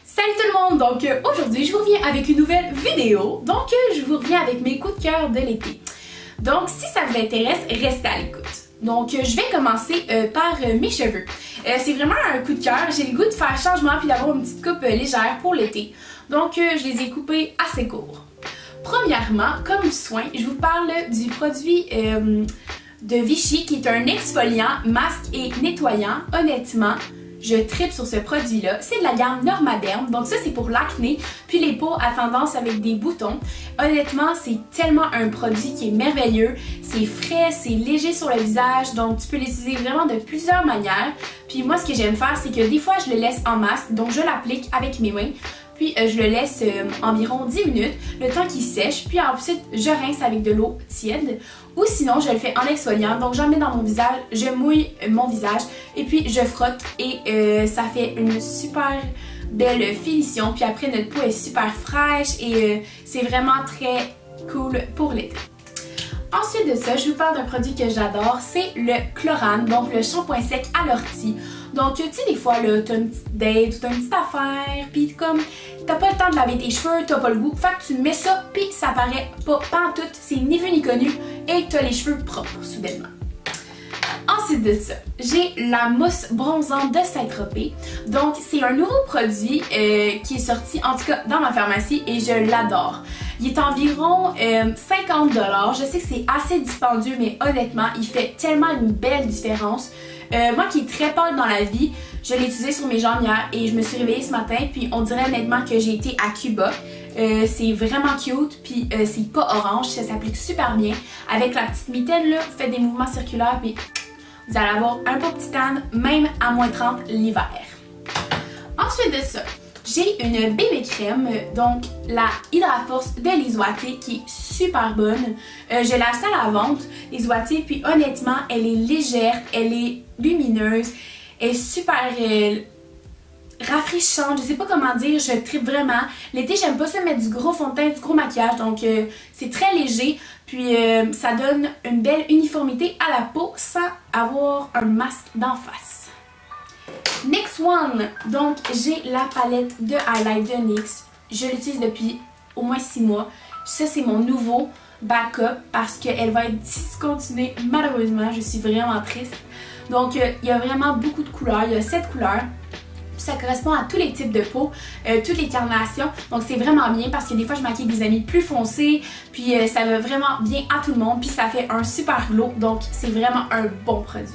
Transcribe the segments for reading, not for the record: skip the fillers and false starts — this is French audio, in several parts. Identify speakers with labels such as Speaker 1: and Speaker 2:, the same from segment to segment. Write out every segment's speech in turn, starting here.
Speaker 1: Salut tout le monde! Donc aujourd'hui je vous reviens avec une nouvelle vidéo. Donc je vous reviens avec mes coups de cœur de l'été. Donc si ça vous intéresse, restez à l'écoute. Donc je vais commencer par mes cheveux. C'est vraiment un coup de cœur. J'ai le goût de faire changement puis d'avoir une petite coupe légère pour l'été. Donc je les ai coupés assez courts. Premièrement, comme soin, je vous parle du produit de Vichy qui est un exfoliant, masque et nettoyant. Honnêtement, je tripe sur ce produit-là. C'est de la gamme Normaderm, donc ça c'est pour l'acné, puis les peaux à tendance avec des boutons. Honnêtement, c'est tellement un produit qui est merveilleux. C'est frais, c'est léger sur le visage, donc tu peux l'utiliser vraiment de plusieurs manières. Puis moi, ce que j'aime faire, c'est que des fois, je le laisse en masque, donc je l'applique avec mes mains. Puis je le laisse environ 10 minutes, le temps qu'il sèche, puis ensuite je rince avec de l'eau tiède. Ou sinon je le fais en exfoliant, donc j'en mets dans mon visage, je mouille mon visage et puis je frotte et ça fait une super belle finition. Puis après notre peau est super fraîche et c'est vraiment très cool pour l'été. Ensuite de ça, je vous parle d'un produit que j'adore, c'est le Chlorane, donc le shampoing sec à l'ortie. Donc tu sais des fois là, t'as une petite date ou t'as une petite affaire, pis comme t'as pas le temps de laver tes cheveux, t'as pas le goût, fait que tu mets ça pis ça paraît pas pantoute, c'est ni vu ni connu et t'as les cheveux propres soudainement. Ensuite de ça, j'ai la mousse bronzante de Saint-Tropez. Donc c'est un nouveau produit qui est sorti en tout cas dans ma pharmacie et je l'adore. Il est environ 50 $. Je sais que c'est assez dispendieux mais honnêtement il fait tellement une belle différence. Moi qui est très pâle dans la vie, je l'ai utilisé sur mes jambes hier et je me suis réveillée ce matin puis on dirait honnêtement que j'ai été à Cuba. C'est vraiment cute puis c'est pas orange, ça s'applique super bien. Avec la petite mitaine là, vous faites des mouvements circulaires puis vous allez avoir un beau petit tan même à moins 30 l'hiver. Ensuite de ça, j'ai une bébé crème, donc la Hydraforce de Lisuati qui est super bonne. Je l'ai achetée à la vente, Lisuati, puis honnêtement, elle est légère, elle est lumineuse, elle est super rafraîchissante, je sais pas comment dire, je tripe vraiment. L'été, j'aime pas ça mettre du gros fond de teint, du gros maquillage, donc c'est très léger, puis ça donne une belle uniformité à la peau sans avoir un masque d'en face. Next one, donc j'ai la palette de highlight de NYX. Je l'utilise depuis au moins 6 mois. Ça c'est mon nouveau backup parce qu'elle va être discontinuée malheureusement. Je suis vraiment triste. Donc il y a vraiment beaucoup de couleurs. Il y a 7 couleurs. Ça correspond à tous les types de peau, toutes les carnations. Donc c'est vraiment bien parce que des fois je maquille des amis plus foncés. Puis ça va vraiment bien à tout le monde. Puis ça fait un super glow. Donc c'est vraiment un bon produit.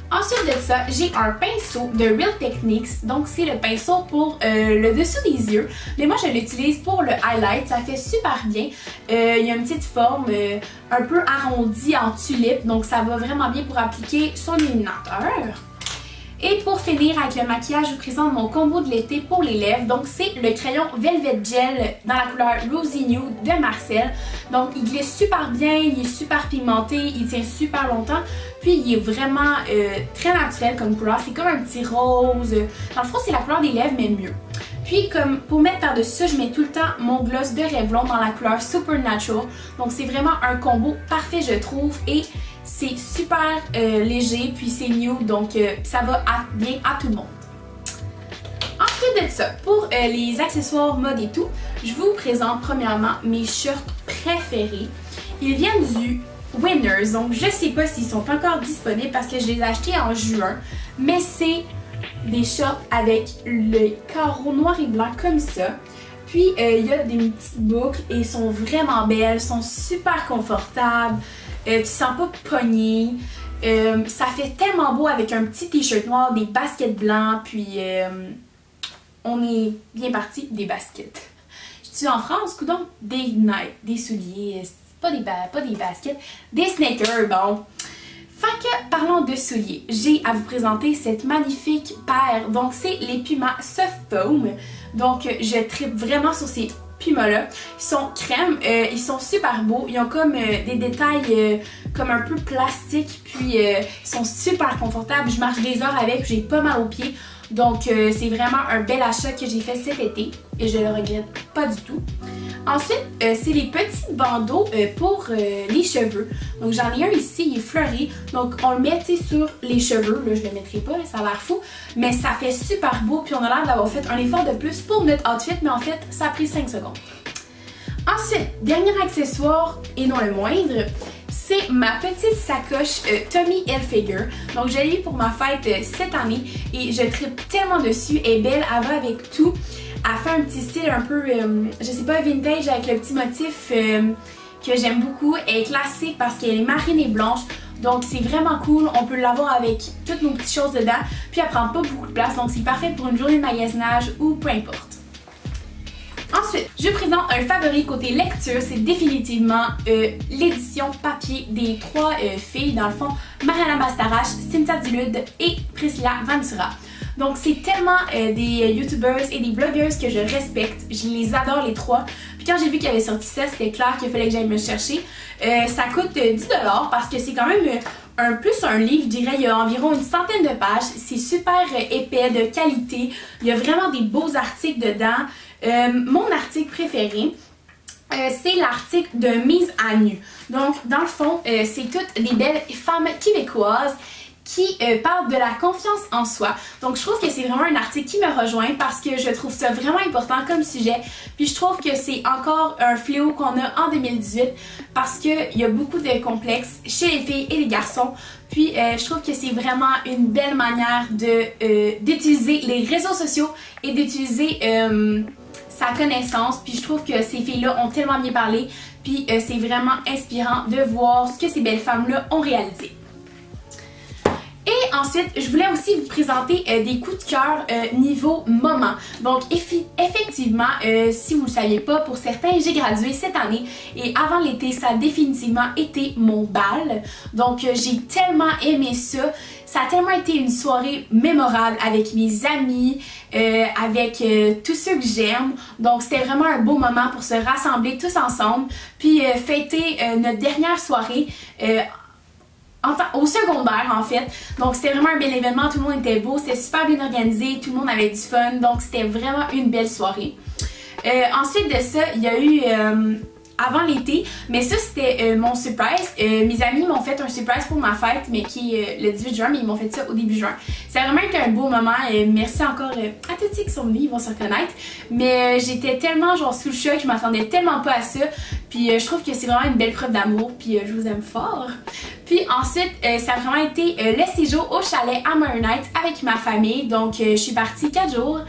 Speaker 1: Ensuite de ça, j'ai un pinceau de Real Techniques, donc c'est le pinceau pour le dessous des yeux, mais moi je l'utilise pour le highlight, ça fait super bien. Il y a une petite forme un peu arrondie en tulipe, donc ça va vraiment bien pour appliquer son illuminateur. Et pour finir avec le maquillage, je vous présente mon combo de l'été pour les lèvres. Donc c'est le crayon Velvet Gel dans la couleur Rosy Nude de Marcel. Donc il glisse super bien, il est super pigmenté, il tient super longtemps. Puis il est vraiment très naturel comme couleur, c'est comme un petit rose. Dans le fond c'est la couleur des lèvres mais mieux. Puis comme pour mettre par-dessus ça, je mets tout le temps mon gloss de Revlon dans la couleur Supernatural. Donc c'est vraiment un combo parfait je trouve et c'est super léger puis c'est nude donc ça va bien à tout le monde. Ensuite de ça, pour les accessoires mode et tout, je vous présente premièrement mes shorts préférés. Ils viennent du Winners, donc je sais pas s'ils sont encore disponibles parce que je les ai achetés en juin, mais c'est des shorts avec le carreau noir et blanc comme ça. Puis il y a des petites boucles et ils sont vraiment belles, sont super confortables, tu sens pas pogné, ça fait tellement beau avec un petit t-shirt noir, des baskets blancs, puis on est bien parti des baskets. Je suis en France, coudonc, des Nike, des souliers, pas des baskets, des sneakers, bon. Fait que, parlons de souliers, j'ai à vous présenter cette magnifique paire, donc c'est les Puma Soft Foam. Donc je tripe vraiment sur ces Puma-là. Ils sont crème, ils sont super beaux, ils ont comme des détails comme un peu plastique, puis ils sont super confortables. Je marche des heures avec, j'ai pas mal aux pieds. Donc c'est vraiment un bel achat que j'ai fait cet été et je le regrette pas du tout. Ensuite, c'est les petits bandeaux pour les cheveux. Donc j'en ai un ici, il est fleuri. Donc on le met sur les cheveux. Là, je le mettrai pas, là, ça a l'air fou. Mais ça fait super beau. Puis on a l'air d'avoir fait un effort de plus pour notre outfit. Mais en fait, ça a pris 5 secondes. Ensuite, dernier accessoire et non le moindre, c'est ma petite sacoche Tommy Hilfiger. Donc je l'ai eu pour ma fête cette année et je tripe tellement dessus. Elle est belle, elle va avec tout. Elle fait un petit style un peu, je sais pas, vintage avec le petit motif que j'aime beaucoup. Elle est classique parce qu'elle est marine et blanche. Donc c'est vraiment cool, on peut l'avoir avec toutes nos petites choses dedans. Puis elle prend pas beaucoup de place, donc c'est parfait pour une journée de magasinage ou peu importe. Ensuite, je présente un favori côté lecture, c'est définitivement l'édition papier des 3 filles, dans le fond, Mariana Bastarache, Cynthia Dulude et Priscilla Ventura. Donc c'est tellement des youtubeurs et des blogueuses que je respecte, je les adore les 3. Puis quand j'ai vu qu'il avait sorti ça, c'était clair qu'il fallait que j'aille me chercher. Ça coûte 10$ parce que c'est quand même plus un livre, je dirais, il y a environ une centaine de pages. C'est super épais, de qualité, il y a vraiment des beaux articles dedans. Mon article préféré, c'est l'article de mise à nu. Donc dans le fond, c'est toutes des belles femmes québécoises qui parle de la confiance en soi. Donc je trouve que c'est vraiment un article qui me rejoint parce que je trouve ça vraiment important comme sujet. Puis je trouve que c'est encore un fléau qu'on a en 2018 parce qu'il y a beaucoup de complexes chez les filles et les garçons. Puis je trouve que c'est vraiment une belle manière d'utiliser les réseaux sociaux et d'utiliser sa connaissance. Puis je trouve que ces filles-là ont tellement bien parlé. Puis c'est vraiment inspirant de voir ce que ces belles femmes-là ont réalisé. Et ensuite, je voulais aussi vous présenter des coups de cœur niveau moment. Donc effectivement, si vous ne le saviez pas, pour certains, j'ai gradué cette année et avant l'été, ça a définitivement été mon bal. Donc j'ai tellement aimé ça. Ça a tellement été une soirée mémorable avec mes amis, avec tous ceux que j'aime. Donc c'était vraiment un beau moment pour se rassembler tous ensemble. Puis fêter notre dernière soirée au secondaire en fait. Donc c'était vraiment un bel événement, tout le monde était beau, c'était super bien organisé, tout le monde avait du fun, donc c'était vraiment une belle soirée. Ensuite de ça, il y a eu avant l'été, mais ça c'était mon surprise. Mes amis m'ont fait un surprise pour ma fête, mais qui est le 18 juin, mais ils m'ont fait ça au début juin. Ça a vraiment été un beau moment, merci encore à tous ceux qui sont venus, ils vont se reconnaître. Mais j'étais tellement genre sous le choc, je m'attendais tellement pas à ça. Puis je trouve que c'est vraiment une belle preuve d'amour, puis je vous aime fort. Puis ensuite, ça a vraiment été le séjour au chalet à Night avec ma famille. Donc je suis partie 4 jours.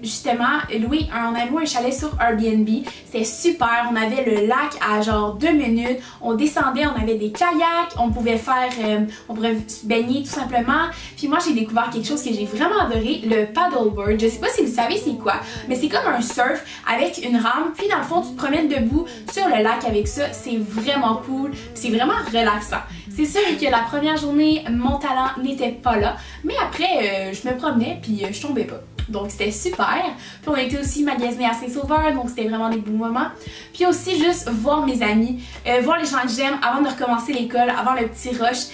Speaker 1: Justement, on a loué un chalet sur Airbnb. C'était super, on avait le lac à genre 2 minutes. On descendait, on avait des kayaks, on pouvait se baigner tout simplement. Puis moi j'ai découvert quelque chose que j'ai vraiment adoré, le paddleboard. Je sais pas si vous savez c'est quoi, mais c'est comme un surf avec une rame. Puis dans le fond tu te promènes debout sur le lac avec ça. C'est vraiment cool, c'est vraiment relaxant. C'est sûr que la première journée, mon talent n'était pas là. Mais après, je me promenais puis je tombais pas. Donc c'était super. Puis on a été aussi magasiner à Saint-Sauveur, donc c'était vraiment des beaux moments. Puis aussi juste voir mes amis, voir les gens que j'aime avant de recommencer l'école, avant le petit rush.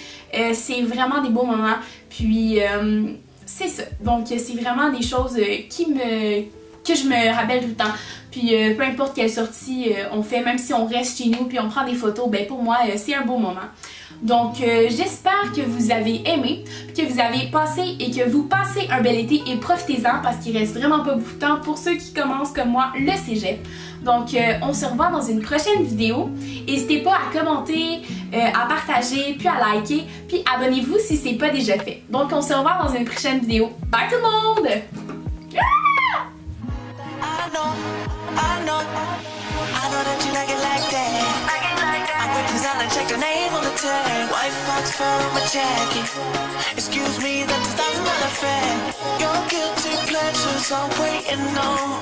Speaker 1: C'est vraiment des beaux moments. Puis c'est ça. Donc c'est vraiment des choses que je me rappelle tout le temps. Puis peu importe quelle sortie on fait, même si on reste chez nous puis on prend des photos, ben pour moi c'est un beau moment. Donc j'espère que vous avez aimé, que vous avez passé et que vous passez un bel été et profitez-en parce qu'il reste vraiment pas beaucoup de temps pour ceux qui commencent comme moi le cégep. Donc on se revoit dans une prochaine vidéo. N'hésitez pas à commenter, à partager, puis à liker, puis abonnez-vous si c'est pas déjà fait. Donc on se revoit dans une prochaine vidéo. Bye tout le monde!
Speaker 2: Check your name on the tag. White fox fur on my jacket. Excuse me, that just doesn't matter. Your guilty pleasures I'm waiting on.